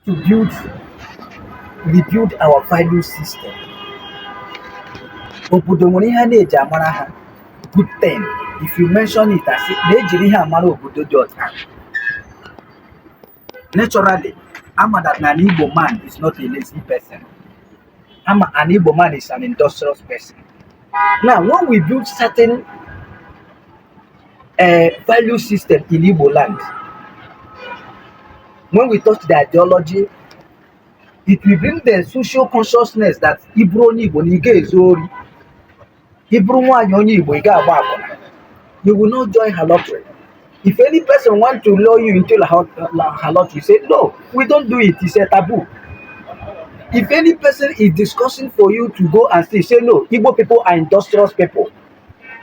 to rebuild our value system. Obodo nwere ihe a na-eji amara ha good thing. If you mention it as na-ejiri ihe amara obodo dị ọcha. Naturally, ama that an Igbo man is not a lazy person. Ama an Igbo man is an industrious person. Now, when we build certain value system in Igbo land, when we touch the ideology, it will bring the social consciousness that Ibro onye Igbo na ị ga-ezu ori. Ibro nwaanyị onye Igbo ị ga-agba akwụna. You will not join her lottery. If any person want to lure you into her lottery, say no, we don't do it. It's a taboo. If any person is discussing for you to go and say no, Igbo people are industrious people.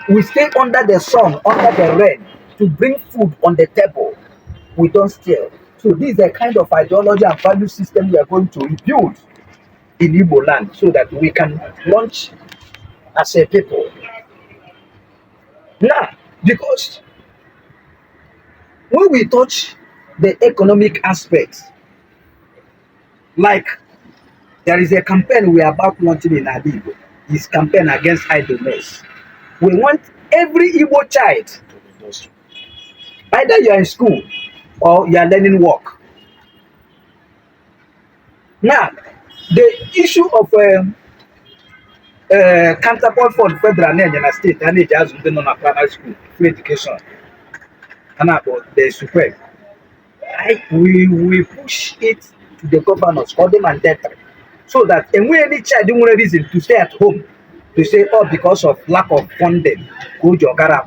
We stay under the sun, under the rain to bring food on the table. We don't steal. So this is the kind of ideology and value system we are going to rebuild in Igbo land so that we can launch as a people. Now, because when we touch the economic aspects, like there is a campaign we are about launching in Igbo, it's campaign against idleness. We want every Igbo child, either you are in school or you are learning work. Now, the issue of counterpart for federal and state, and it has been on a primary school, free education, and about the super. We push it to the governors, for them mandatory, so that and when any child don't want a reason to stay at home, to say, oh, because of lack of funding, go jogara.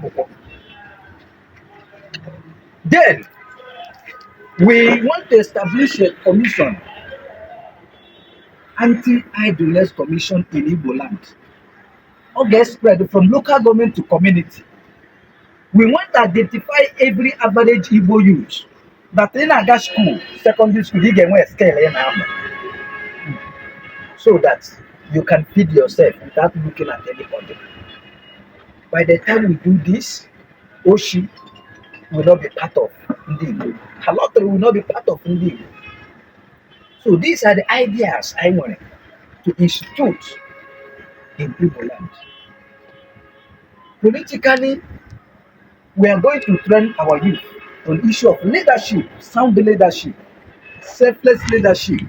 Then we want to establish a commission, anti-idleness commission in Igbo land. All get spread from local government to community. We want to identify every average Igbo youth that in a school, secondary school, you get more scale so that you can feed yourself without looking at anybody. By the time we do this, Oshi will not be part of Ndi. Halotri will not be part of Ndi. So these are the ideas I want to institute in Igbo land. Politically, we are going to train our youth on issue of leadership, sound leadership, selfless leadership,